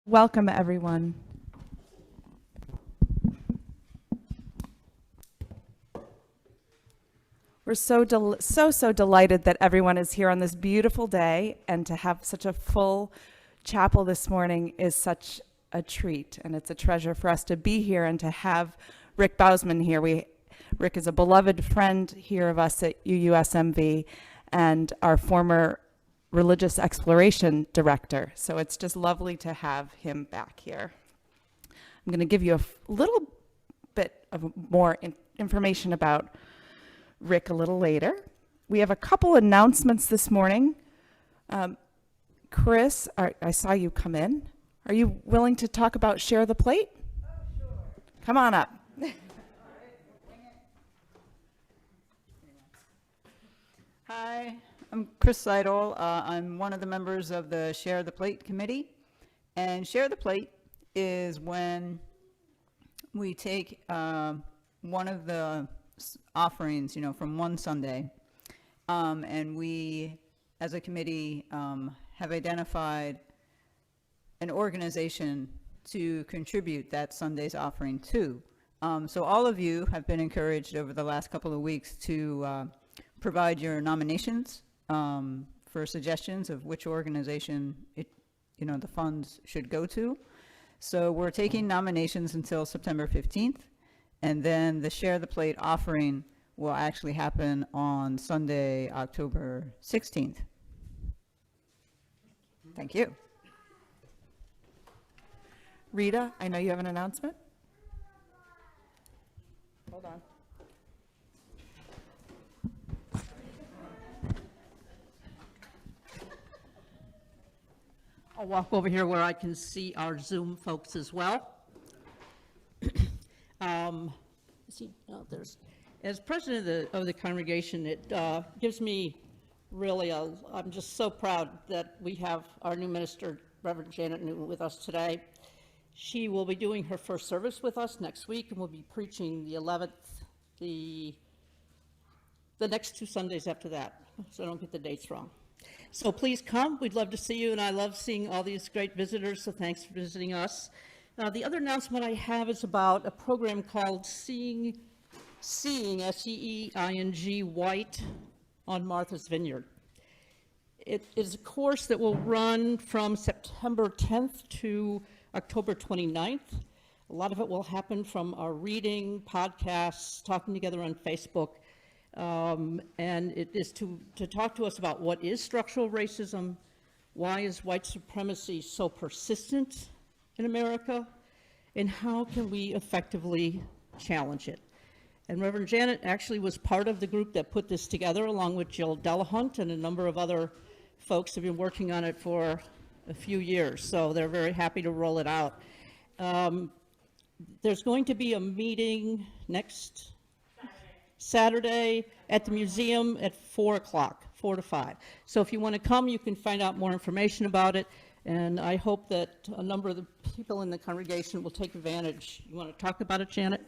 Welcome, everyone. We're so delighted that everyone is here on this beautiful day, and to have such a full chapel this morning is such a treat, and it's a treasure for us to be here and to have Rick Bausman here. Rick is a beloved friend here of us at UUSMV and our former religious exploration director. So it's just lovely to have him back here. I'm going to give you a little bit of more information about Rick a little later. We have a couple announcements this morning. Chris, I saw you come in. Are you willing to talk about Share the Plate? Oh, sure. Come on up. Hi, I'm Chris Seidel. I'm one of the members of the Share the Plate committee. And Share the Plate is when we take one of the offerings, from one Sunday, and we, as a committee, have identified an organization to contribute that Sunday's offering to. So all of you have been encouraged over the last couple of weeks to provide your nominations for suggestions of which organization the funds should go to. So we're taking nominations until September 15th, and then the Share the Plate offering will actually happen on Sunday, October 16th. Thank you. Rita, I know you have an announcement. Hold on. I'll walk over here where I can see our Zoom folks as well. As president of the congregation, it gives me really I'm just so proud that we have our new minister, Reverend Janet Newton, with us today. She will be doing her first service with us next week, and will be preaching the 11th, the next 2 Sundays after that, so I don't get the dates wrong. So please come. We'd love to see you, and I love seeing all these great visitors, so thanks for visiting us. The other announcement I have is about a program called Seeing, S-E-E-I-N-G, White on Martha's Vineyard. It is a course that will run from September 10th to October 29th. A lot of it will happen from our reading, podcasts, talking together on Facebook, and it is to talk to us about what is structural racism, why is white supremacy so persistent in America, and how can we effectively challenge it. And Reverend Janet actually was part of the group that put this together, along with Jill Delahunt and a number of other folks have been working on it for a few years, so they're very happy to roll it out. There's going to be a meeting next Saturday at the museum at 4 o'clock, 4 to 5. So if you want to come, you can find out more information about it, and I hope that a number of the people in the congregation will take advantage. You want to talk about it, Janet?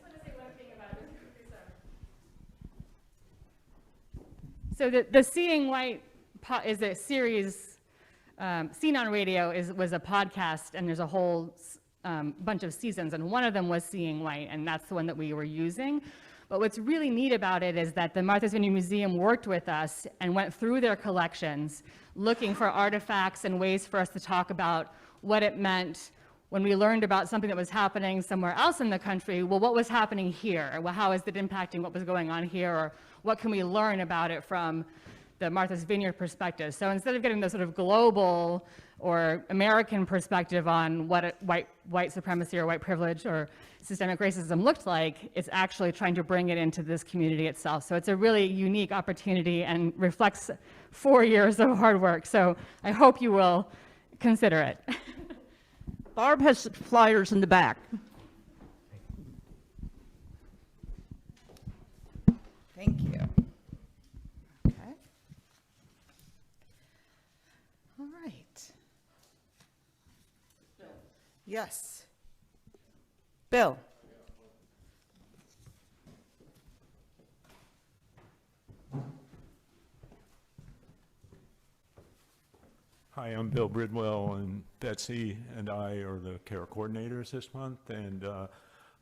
So the Seeing White is a series. Seen on Radio was a podcast, and there's a whole bunch of seasons, and one of them was Seeing White, and that's the one that we were using. But what's really neat about it is that the Martha's Vineyard Museum worked with us and went through their collections, looking for artifacts and ways for us to talk about what it meant when we learned about something that was happening somewhere else in the country. Well, what was happening here? Well, how is it impacting what was going on here? Or what can we learn about it from the Martha's Vineyard perspective? So instead of getting the sort of global or American perspective on what white supremacy or white privilege or systemic racism looked like, it's actually trying to bring it into this community itself. So it's a really unique opportunity and reflects 4 years of hard work. So I hope you will consider it. Barb has flyers in the back. Thank you. Okay. All right. Yes. Bill. Hi, I'm Bill Bridwell, and Betsy and I are the care coordinators this month. And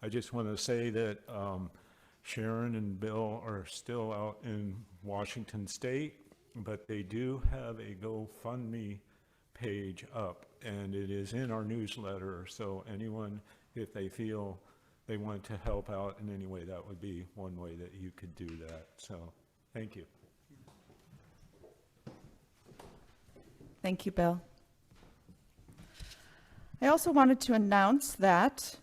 I just want to say that Sharon and Bill are still out in Washington State, but they do have a GoFundMe page up, and it is in our newsletter. So anyone, if they feel they want to help out in any way, that would be one way that you could do that. So thank you. Thank you, Bill. I also wanted to announce that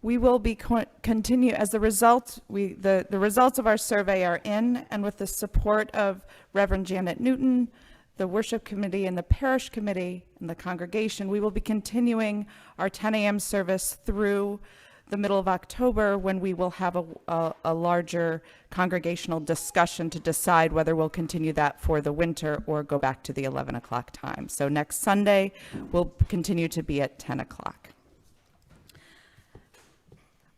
we will be continue as the result. The results of our survey are in, and with the support of Reverend Janet Newton, the worship committee, and the parish committee, and the congregation, we will be continuing our 10 a.m. service through the middle of October, when we will have a larger congregational discussion to decide whether we'll continue that for the winter or go back to the 11 o'clock time. So next Sunday, we'll continue to be at 10 o'clock.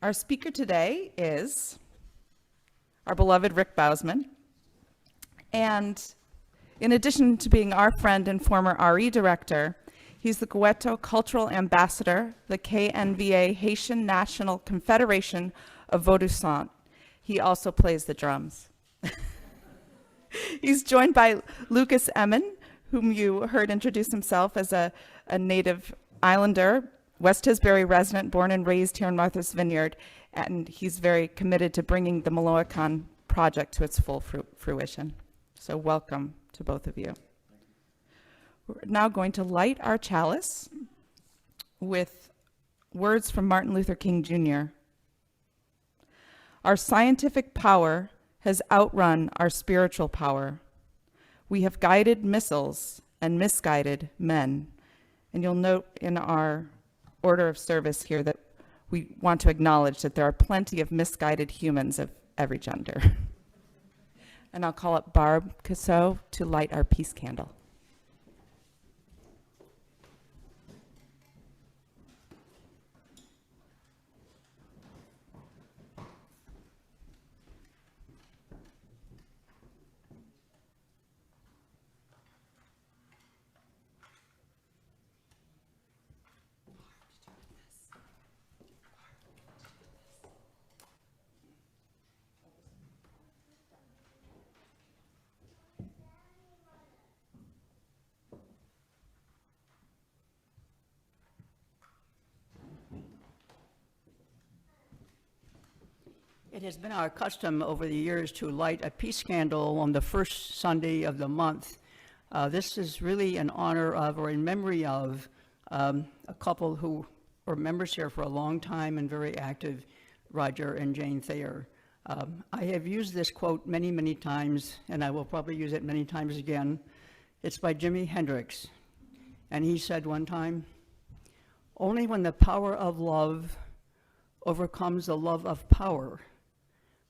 Our speaker today is our beloved Rick Bausman. And in addition to being our friend and former RE director, he's the Goeto Cultural Ambassador, the KNVA Haitian National Confederation of Vaudou-Sant. He also plays the drums. He's joined by Lucas Emin, whom you heard introduce himself as a native islander, West Tisbury resident, born and raised here in Martha's Vineyard, and he's very committed to bringing the Maloacan project to its full fruition. So welcome to both of you. We're now going to light our chalice with words from Martin Luther King Jr. Our scientific power has outrun our spiritual power. We have guided missiles and misguided men. And you'll note in our order of service here that we want to acknowledge that there are plenty of misguided humans of every gender. And I'll call up Barb Cassot to light our peace candle. It has been our custom over the years to light a peace candle on the first Sunday of the month. This is really in honor of, or in memory of, a couple who were members here for a long time and very active, Roger and Jane Thayer. I have used this quote many, many times, and I will probably use it many times again. It's by Jimi Hendrix, and he said one time, "Only when the power of love overcomes the love of power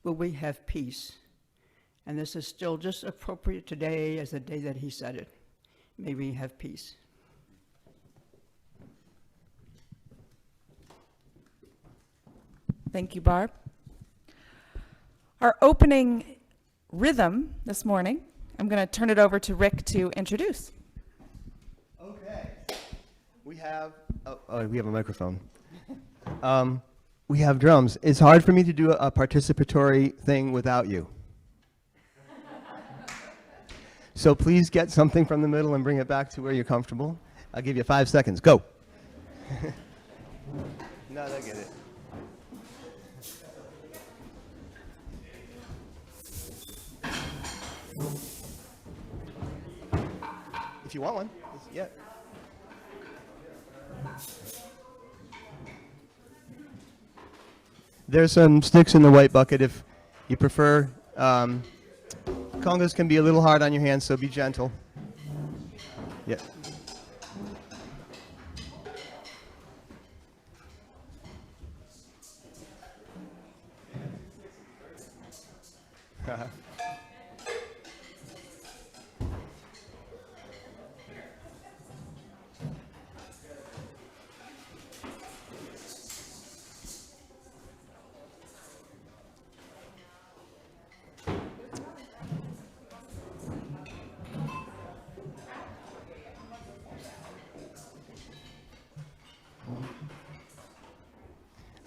will we have peace." And this is still just appropriate today as the day that he said it. May we have peace. Thank you, Barb. Our opening rhythm this morning, I'm going to turn it over to Rick to introduce. Okay. We have a microphone. We have drums. It's hard for me to do a participatory thing without you. So please get something from the middle and bring it back to where you're comfortable. I'll give you 5 seconds. Go. No, they'll get it. If you want one, yeah. There's some sticks in the white bucket if you prefer. Congas can be a little hard on your hands, so be gentle. Yeah.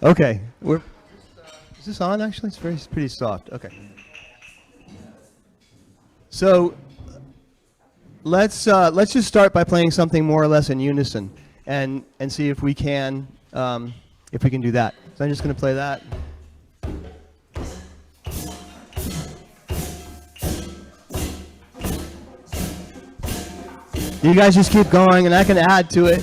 Okay, is this on actually? It's pretty soft. Okay. So let's just start by playing something more or less in unison, and see if we can do that. So I'm just going to play that. You guys just keep going, and I can add to it.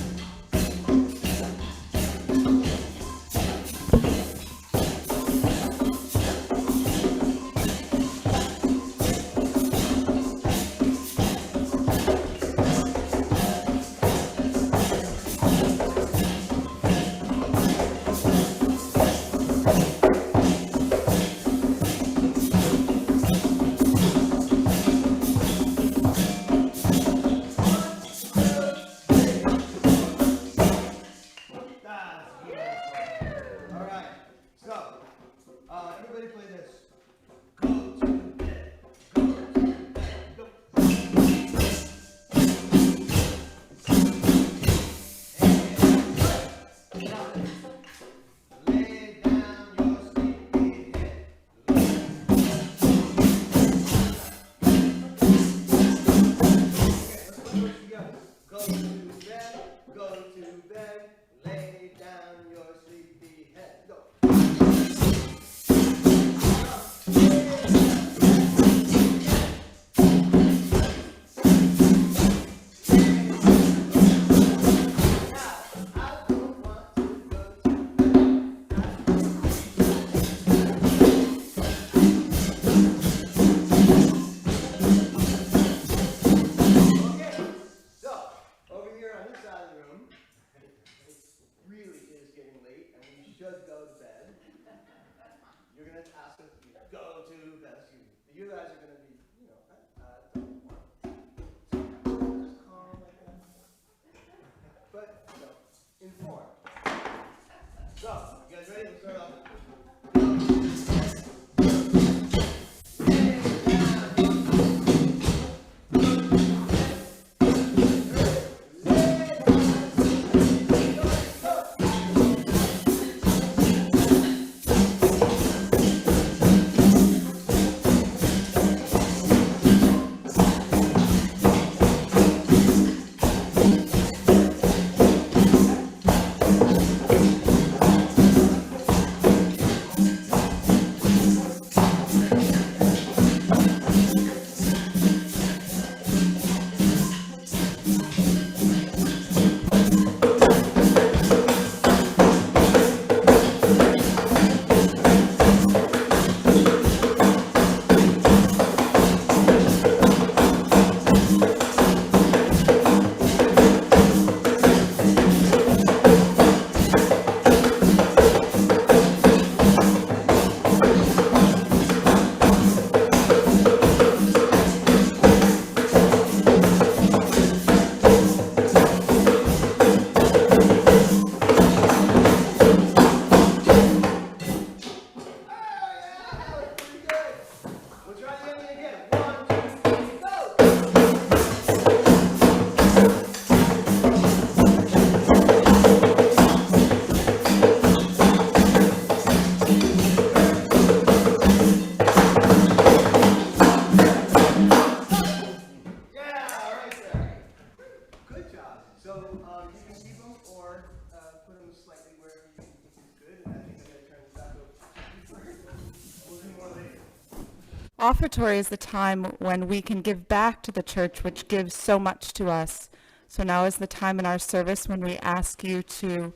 Offertory is the time when we can give back to the church, which gives so much to us. So now is the time in our service when we ask you to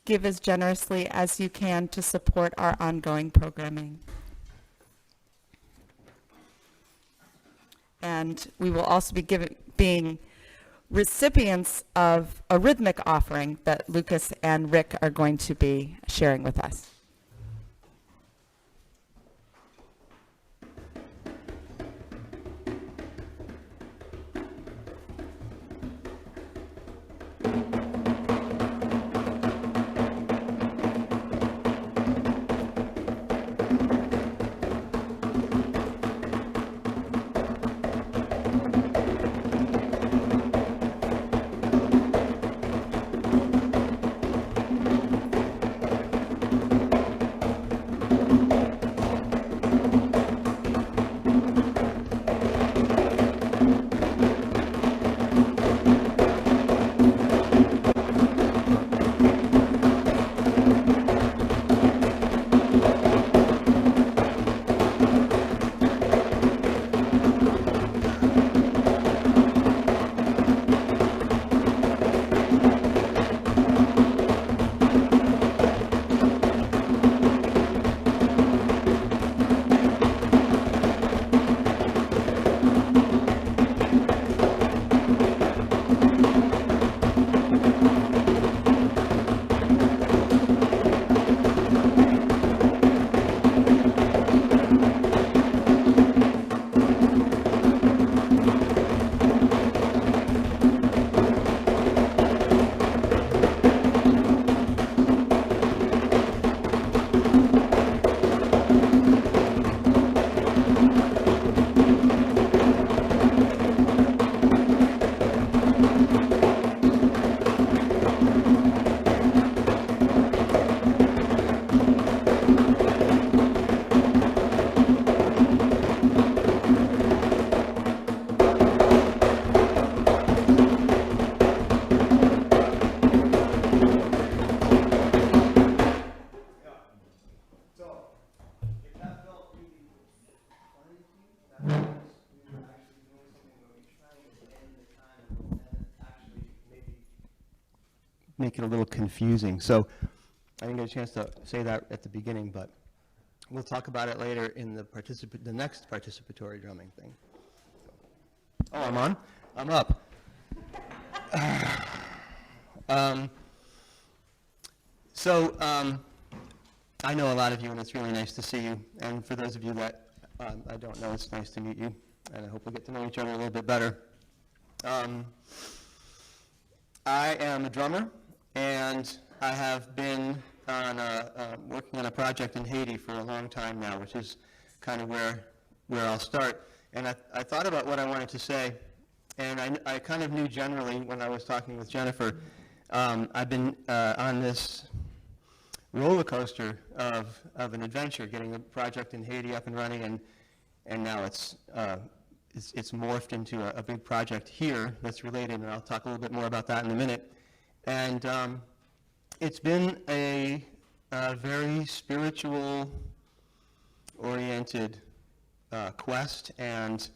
give as generously as you can to support our ongoing programming. And we will also be being recipients of a rhythmic offering that Lucas and Rick are going to be sharing with us. make it a little confusing. So I didn't get a chance to say that at the beginning, but we'll talk about it later in the next participatory drumming thing. Oh, I'm on? I'm up. I know a lot of you, and it's really nice to see you. And for those of you that I don't know, it's nice to meet you, and I hope we'll get to know each other a little bit better. I am a drummer, and I have been working on a project in Haiti for a long time now, which is kind of where I'll start. And I thought about what I wanted to say, and I kind of knew generally when I was talking with Jennifer. I've been on this roller coaster of an adventure, getting a project in Haiti up and running, and now it's morphed into a big project here that's related, and I'll talk a little bit more about that in a minute. And it's been a very spiritual-oriented quest, and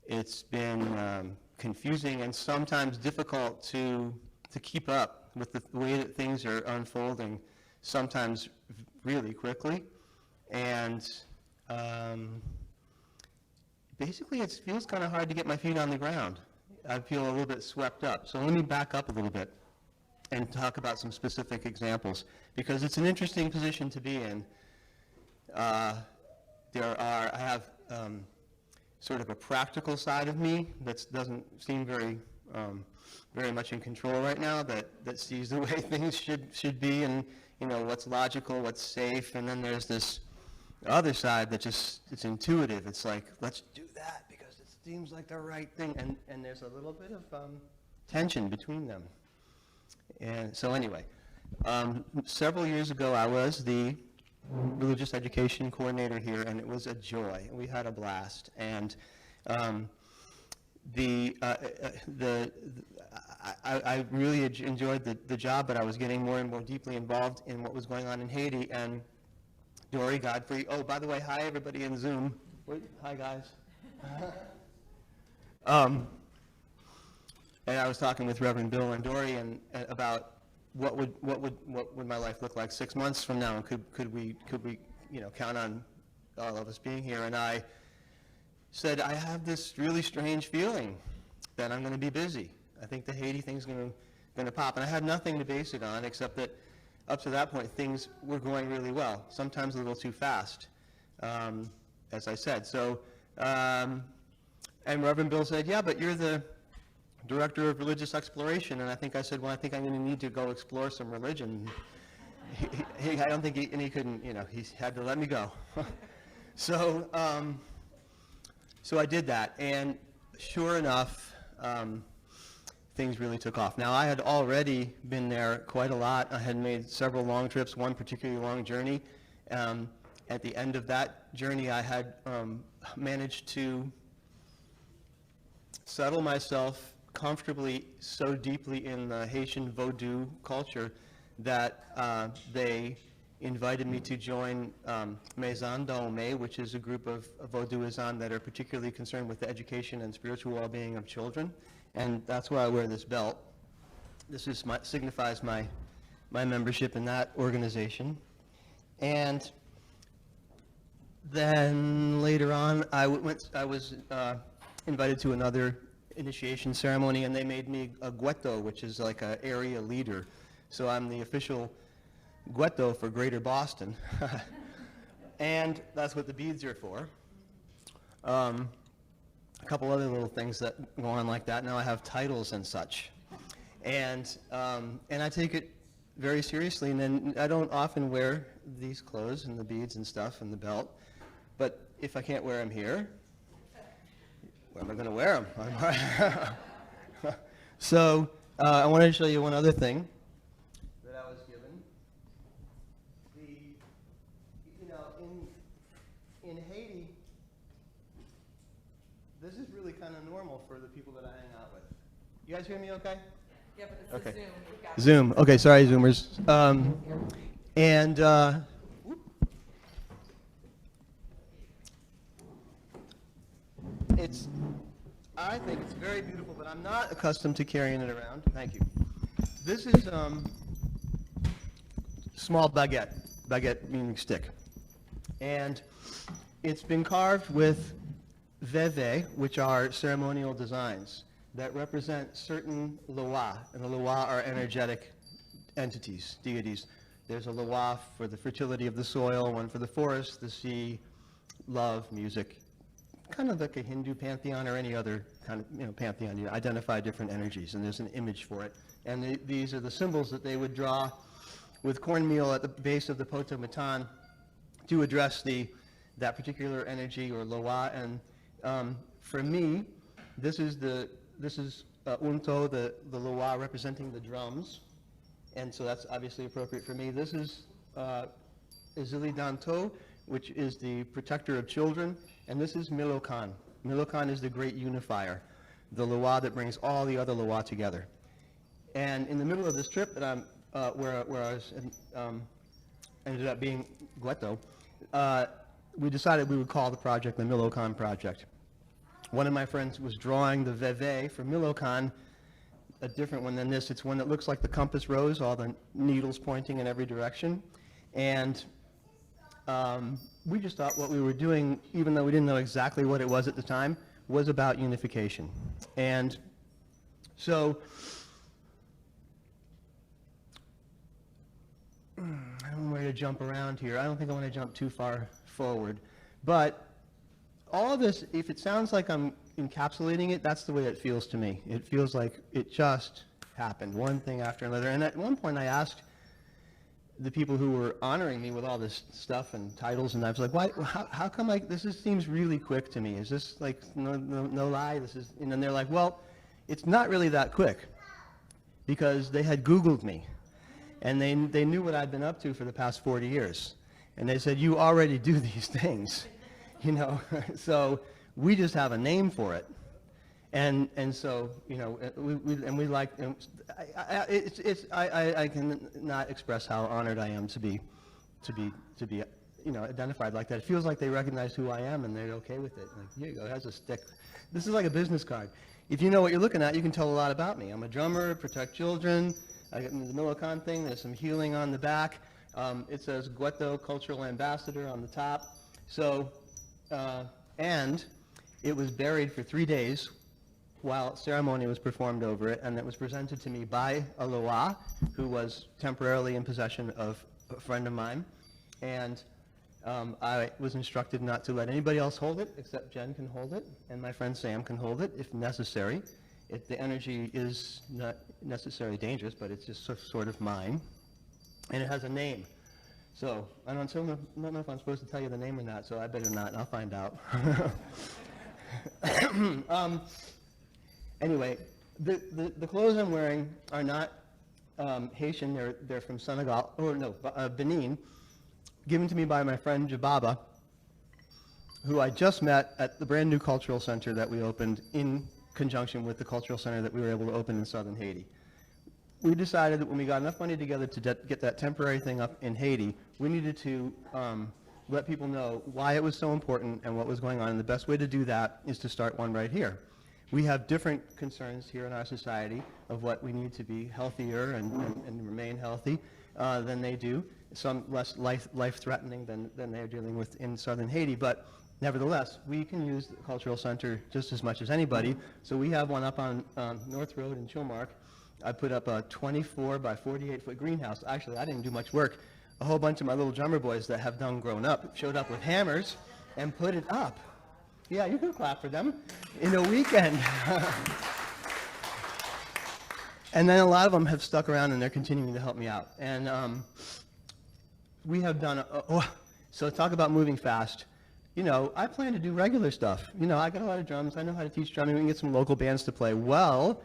it's been confusing and sometimes difficult to keep up with the way that things are unfolding, sometimes really quickly. And basically it feels kind of hard to get my feet on the ground. I feel a little bit swept up. So let me back up a little bit and talk about some specific examples, because it's an interesting position to be in. I have sort of a practical side of me that doesn't seem very much in control right now, that sees the way things should be, and what's logical, what's safe. And then there's this other side that just, it's intuitive. It's like, let's do that because it seems like the right thing. And there's a little bit of tension between them. And so anyway, several years ago I was the religious education coordinator here, and it was a joy. We had a blast. And I really enjoyed the job, but I was getting more and more deeply involved in what was going on in Haiti. And Dory Godfrey, oh, by the way, hi everybody in Zoom. Hi guys. And I was talking with Reverend Bill and Dory and about what would my life look like 6 months from now, and could we count on all of us being here. And I said, I have this really strange feeling that I'm going to be busy. I think the Haiti thing's going to pop. And I had nothing to base it on, except that up to that point, things were going really well, sometimes a little too fast, as I said. So, and Reverend Bill said, yeah, but you're the director of religious exploration. And I said, well, I think I'm going to need to go explore some religion. I don't think he couldn't, he had to let me go. So I did that, and sure enough, things really took off. Now, I had already been there quite a lot. I had made several long trips, one particularly long journey. At the end of that journey, I had managed to settle myself comfortably so deeply in the Haitian Vodou culture that they invited me to join Maison Dahomey, which is a group of Vodouisans that are particularly concerned with the education and spiritual well-being of children. And that's why I wear this belt. This signifies my membership in that organization. And then later on, I was invited to another initiation ceremony, and they made me a gueto, which is like an area leader. So I'm the official gueto for Greater Boston. And that's what the beads are for. A couple other little things that go on like that. Now I have titles and such. And I take it very seriously, and then I don't often wear these clothes and the beads and stuff and the belt. But if I can't wear them here, where am I going to wear them? So I wanted to show you one other thing that I was given. In Haiti, this is really kind of normal for the people that I hang out with. You guys hear me okay? Yeah, but it's Okay. a Zoom. We've got Zoom. Okay, sorry, Zoomers. I think it's very beautiful, but I'm not accustomed to carrying it around. Thank you. This is small baguette, baguette meaning stick. And it's been carved with veve, which are ceremonial designs that represent certain loa, and the loa are energetic entities, deities. There's a loa for the fertility of the soil, one for the forest, the sea, love, music, kind of like a Hindu pantheon or any other kind of pantheon. You identify different energies, and there's an image for it. And these are the symbols that they would draw with cornmeal at the base of the poto matan to address that particular energy or loa. And for me, this is unto, the loa representing the drums, and so that's obviously appropriate for me. This is Izilidanto, which is the protector of children, and this is Milokan. Milokan is the great unifier, the loa that brings all the other loa together. And in the middle of this trip that I'm, where I was, ended up being Gueto, we decided we would call the project the Milokan Project. One of my friends was drawing the veve for Milokan, a different one than this. It's one that looks like the compass rose, all the needles pointing in every direction. And we just thought what we were doing, even though we didn't know exactly what it was at the time, was about unification. And so, I don't know where to jump around here. I don't think I want to jump too far forward. But all of this, if it sounds like I'm encapsulating it, that's the way it feels to me. It feels like it just happened, one thing after another. And at one point I asked the people who were honoring me with all this stuff and titles, and I was like, why, how come this seems really quick to me? Is this like, no lie? This is, and then they're like, well, it's not really that quick, because they had Googled me, and they knew what I'd been up to for the past 40 years. And they said, you already do these things, so we just have a name for it. And so, we like, I can not express how honored I am to be identified like that. It feels like they recognize who I am and they're okay with it. Like, here you go, here's a stick. This is like a business card. If you know what you're looking at, you can tell a lot about me. I'm a drummer, protect children. I got the Milokan thing. There's some healing on the back. It says Gueto Cultural Ambassador on the top. So, and it was buried for 3 days while ceremony was performed over it, and it was presented to me by a loa who was temporarily in possession of a friend of mine. And I was instructed not to let anybody else hold it, except Jen can hold it, and my friend Sam can hold it if necessary. If the energy is not necessarily dangerous, but it's just sort of mine. And it has a name. So I don't know if I'm supposed to tell you the name or not, so I better not. I'll find out. Anyway, the clothes I'm wearing are not Haitian. They're from Senegal, or no, Benin, given to me by my friend Jababa, who I just met at the brand new cultural center that we opened in conjunction with the cultural center that we were able to open in southern Haiti. We decided that when we got enough money together to get that temporary thing up in Haiti, we needed to let people know why it was so important and what was going on. And the best way to do that is to start one right here. We have different concerns here in our society of what we need to be healthier and remain healthy than they do. Some less life-threatening than they're dealing with in southern Haiti. But nevertheless, we can use the cultural center just as much as anybody. So we have one up on North Road in Chilmark. I put up a 24 by 48 foot greenhouse. Actually, I didn't do much work. A whole bunch of my little drummer boys that have done grown up showed up with hammers and put it up. Yeah, you can clap for them. In a weekend. And then a lot of them have stuck around and they're continuing to help me out. And we have done, so talk about moving fast. I plan to do regular stuff. I got a lot of drums. I know how to teach drumming. We can get some local bands to play. Well,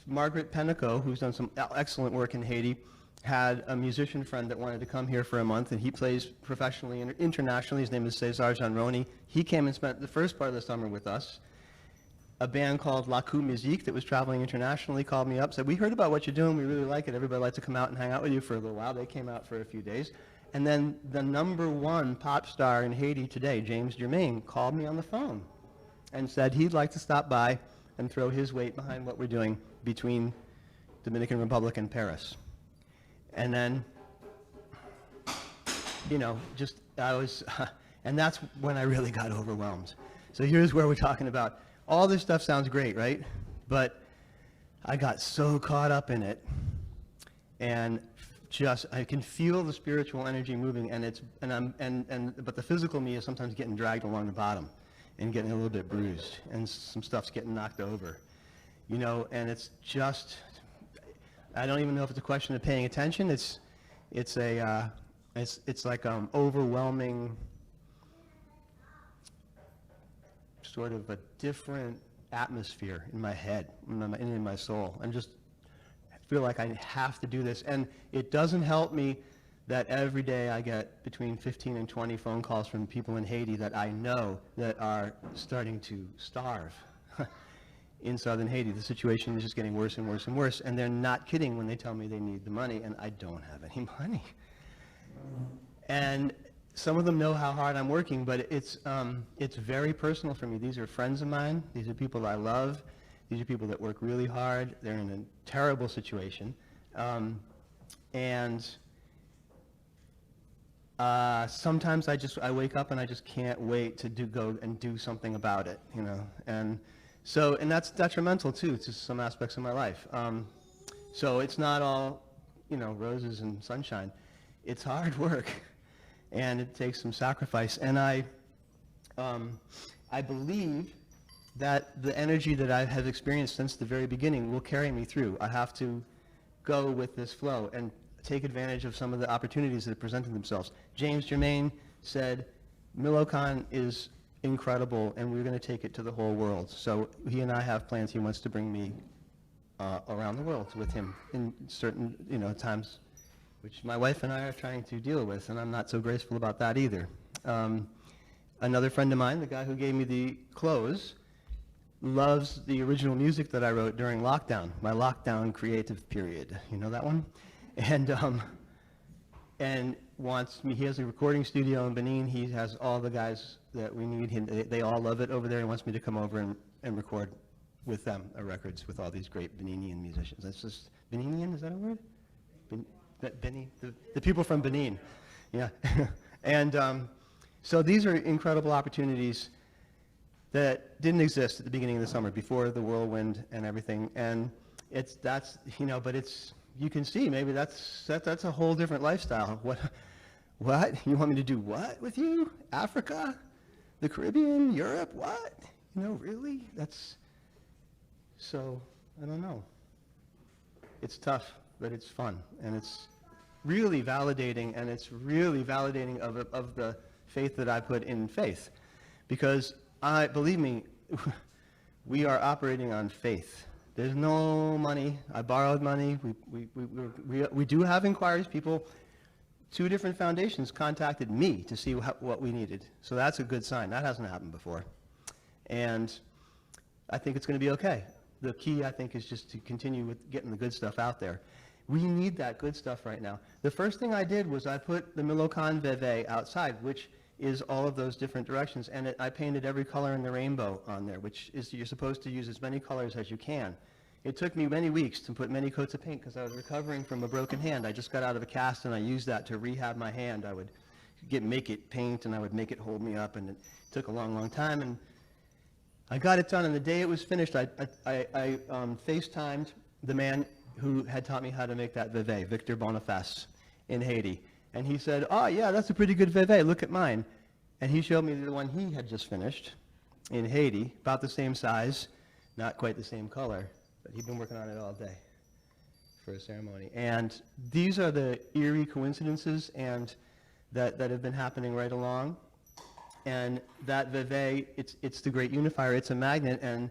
Margaret Pennico, who's done some excellent work in Haiti, had a musician friend that wanted to come here for a month, and he plays professionally and internationally. His name is Cesar Janroni. He came and spent the first part of the summer with us. A band called La Coup Musique that was traveling internationally called me up, said, we heard about what you're doing, we really like it, everybody would like to come out and hang out with you for a little while. They came out for a few days. And then the #1 pop star in Haiti today, James Germain, called me on the phone and said he'd like to stop by and throw his weight behind what we're doing between Dominican Republic and Paris. And then, you know, just, I was, and that's when I really got overwhelmed. So here's where we're talking about, all this stuff sounds great, right? But I got so caught up in it, and just, I can feel the spiritual energy moving, and it's, but the physical me is sometimes getting dragged along the bottom and getting a little bit bruised, and some stuff's getting knocked over, you know, and it's just, I don't even know if it's a question of paying attention. It's like overwhelming, sort of a different atmosphere in my head and in my soul. I'm just feel like I have to do this, and it doesn't help me that every day I get between 15 and 20 phone calls from people in Haiti that I know that are starting to starve in southern Haiti. The situation is just getting worse and worse and worse, and they're not kidding when they tell me they need the money, and I don't have any money. And some of them know how hard I'm working, but it's very personal for me. These are friends of mine. These are people I love. These are people that work really hard. They're in a terrible situation. And sometimes I wake up and I just can't wait to go and do something about it, you know. And that's detrimental too to some aspects of my life. So it's not all, you know, roses and sunshine. It's hard work, and it takes some sacrifice. And I believe that the energy that I have experienced since the very beginning will carry me through. I have to go with this flow and take advantage of some of the opportunities that have presented themselves. James Germain said, Milocan is incredible, and we're going to take it to the whole world. So he and I have plans. He wants to bring me around the world with him in certain, you know, times, which my wife and I are trying to deal with, and I'm not so graceful about that either. Another friend of mine, the guy who gave me the clothes, loves the original music that I wrote during lockdown, my lockdown creative period. You know that one? And wants me, he has a recording studio in Benin. He has all the guys that we need. They all love it over there. He wants me to come over and record with them records with all these great Beninian musicians. That's just, Beninian, is that a word? Benin, the people from Benin. Yeah. And so these are incredible opportunities that didn't exist at the beginning of the summer, before the whirlwind and everything. And that's, you know, but it's, you can see maybe that's a whole different lifestyle. What? You want me to do what with you? Africa? The Caribbean? Europe? What? You know, really? That's, so, I don't know. It's tough, but it's fun. And it's really validating, and it's really validating of the faith that I put in faith. Because believe me, we are operating on faith. There's no money. I borrowed money. We do have inquiries. People, 2 different foundations contacted me to see what we needed. So that's a good sign. That hasn't happened before. And I think it's going to be okay. The key, I think, is just to continue with getting the good stuff out there. We need that good stuff right now. The first thing I did was I put the Milocan Veve outside, which is all of those different directions, and I painted every color in the rainbow on there, which is, you're supposed to use as many colors as you can. It took me many weeks to put many coats of paint because I was recovering from a broken hand. I just got out of a cast, and I used that to rehab my hand. I would make it paint, and I would make it hold me up, and it took a long, long time, and I got it done, and the day it was finished, I FaceTimed the man who had taught me how to make that Veve, Victor Boniface, in Haiti. And he said, oh, yeah, that's a pretty good Veve. Look at mine. And he showed me the one he had just finished in Haiti, about the same size, not quite the same color, but he'd been working on it all day for a ceremony. And these are the eerie coincidences and that have been happening right along. And that Veve, it's the great unifier. It's a magnet, and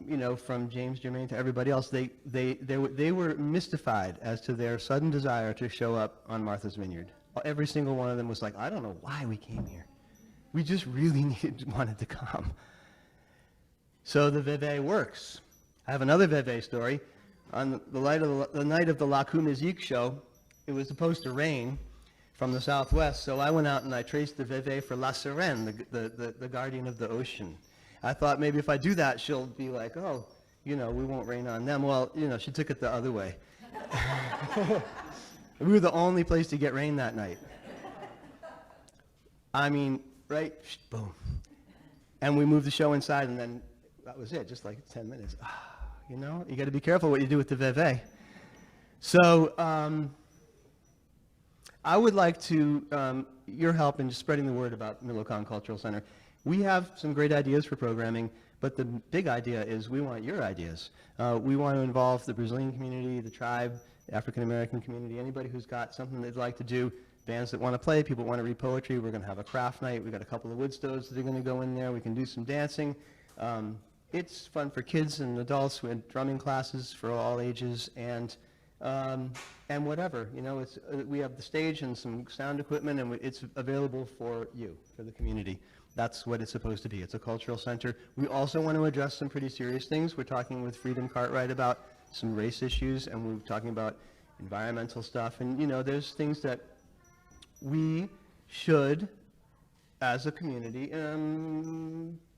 you know, from James Germain to everybody else, they were mystified as to their sudden desire to show up on Martha's Vineyard. Every single one of them was like, I don't know why we came here. We just really wanted to come. So the Veve works. I have another Veve story. On the night of the La Musique show, it was supposed to rain from the southwest, so I went out and I traced the Veve for La Sirène, the guardian of the ocean. I thought maybe if I do that, she'll be like, oh, you know, we won't rain on them. Well, you know, she took it the other way. We were the only place to get rain that night. I mean, right? Boom. And we moved the show inside, and then that was it, just like 10 minutes. You know, you got to be careful what you do with the veve. So I would like to, your help in just spreading the word about Milocon Cultural Center. We have some great ideas for programming, but the big idea is we want your ideas. We want to involve the Brazilian community, the tribe, the African American community, anybody who's got something they'd like to do, bands that want to play, people want to read poetry. We're going to have a craft night. We've got a couple of wood stoves that are going to go in there. We can do some dancing. It's fun for kids and adults. We have drumming classes for all ages, and whatever, you know, it's, we have the stage and some sound equipment, and it's available for you, for the community. That's what it's supposed to be. It's a cultural center. We also want to address some pretty serious things. We're talking with Freedom Cartwright about some race issues, and we're talking about environmental stuff. And, you know, there's things that we should, as a community,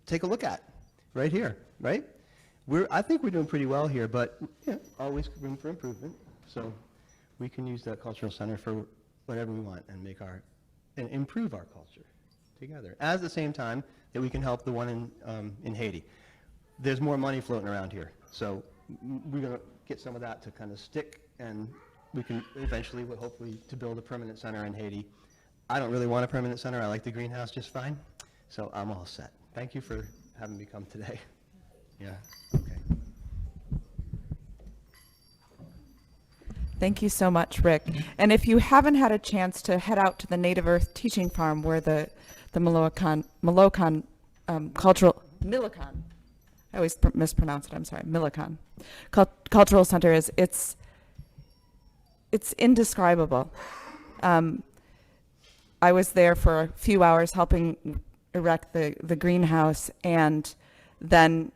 take a look at right here, right? I think we're doing pretty well here, but yeah, always room for improvement. So we can use that cultural center for whatever we want and and improve our culture together. At the same time that we can help the one in Haiti. There's more money floating around here, so we're going to get some of that to kind of stick, and we can eventually, hopefully, to build a permanent center in Haiti. I don't really want a permanent center. I like the greenhouse just fine, so I'm all set. Thank you for having me come today. Yeah, okay. Thank you so much, Rick. And if you haven't had a chance to head out to the Native Earth Teaching Farm where the Milocon Cultural, Milocon, I always mispronounce it, I'm sorry, Milocon Cultural Center is, it's indescribable. I was there for a few hours helping erect the greenhouse, and then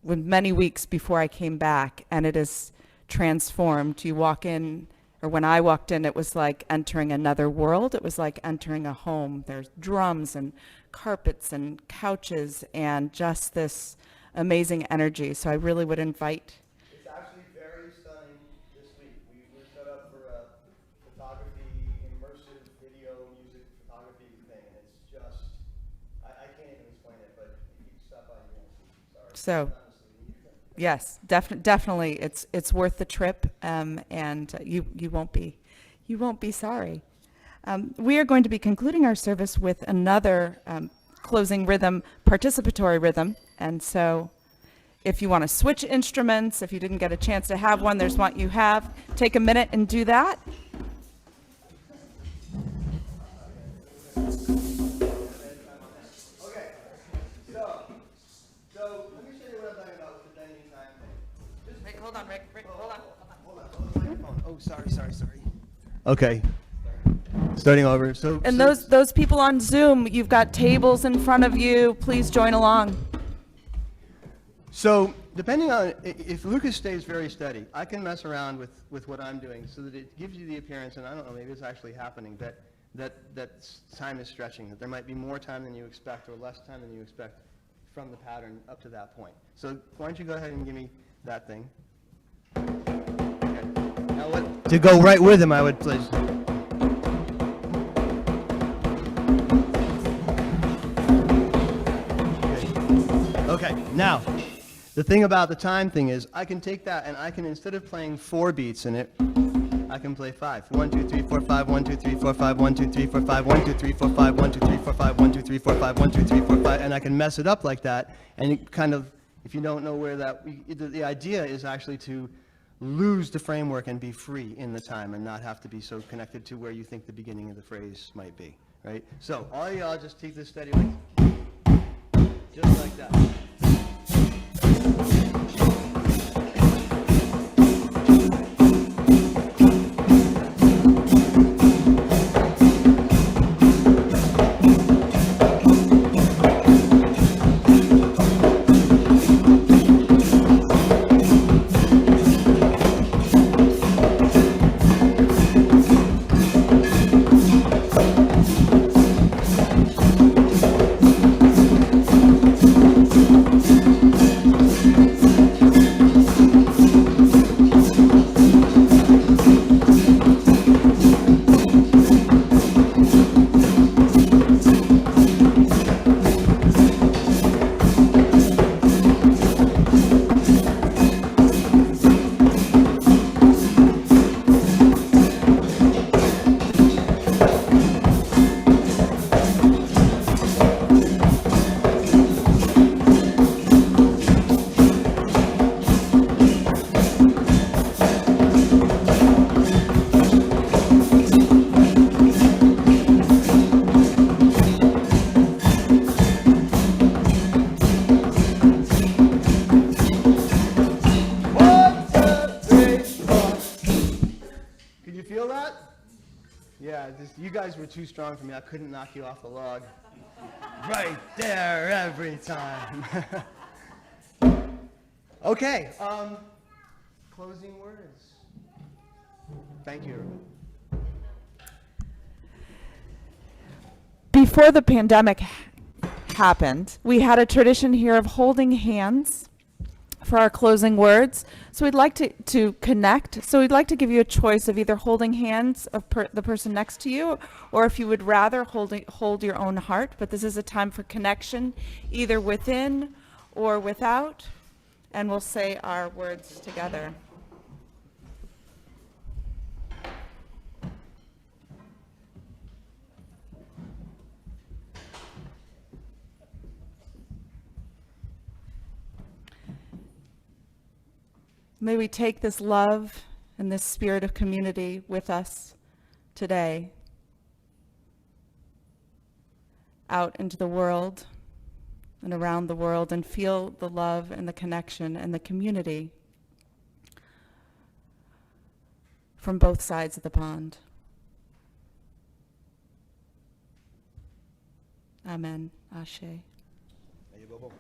with many weeks before I came back, and it is transformed. You walk in, or when I walked in, it was like entering another world. It was like entering a home. There's drums and carpets and couches and just this amazing energy. So I really would invite. It's actually very stunning this week. We're set up for a photography, immersive video, music photography thing, and it's just, I can't even explain it, but if you stop by, you won't see. Sorry. So, yes, definitely, it's worth the trip, and you won't be sorry. We are going to be concluding our service with another closing rhythm, participatory rhythm, and so if you want to switch instruments, if you didn't get a chance to have one, there's one you have. Take a minute and do that. Hold on, Rick, hold on. Oh, sorry. Okay. Starting over. And those people on Zoom, you've got tables in front of you. Please join along. So depending on, if Lucas stays very steady, I can mess around with what I'm doing so that it gives you the appearance, and I don't know, maybe it's actually happening, that time is stretching, that there might be more time than you expect or less time than you expect from the pattern up to that point. So why don't you go ahead and give me that thing. Okay. Now to go right with him, I would place. Okay, now, the thing about the time thing is, I can take that and I can, instead of playing 4 beats in it, I can play 5. 1, 2, 3, 4, 5, 1, 2, 3, 4, 5, 1, 2, 3, 4, 5, 1, 2, 3, 4, 5, 1, 2, 3, 4, 5, 1, 2, 3, 4, 5, 1, 2, 3, 4, 5, and I can mess it up like that, and it kind of, if you don't know where that, the idea is actually to lose the framework and be free in the time and not have to be so connected to where you think the beginning of the phrase might be, right? So all y'all just take this steady, like, just like that. Yeah, just, you guys were too strong for me. I couldn't knock you off the log. Right there every time. Okay, closing words. Thank you, everyone. Before the pandemic happened, we had a tradition here of holding hands for our closing words. So we'd like to connect. So we'd like to give you a choice of either holding hands of the person next to you, or if you would rather hold your own heart. But this is a time for connection, either within or without. And we'll say our words together. May we take this love and this spirit of community with us today out into the world and around the world, and feel the love and the connection and the community from both sides of the pond. Amen. Ashe. There you go, Bobo.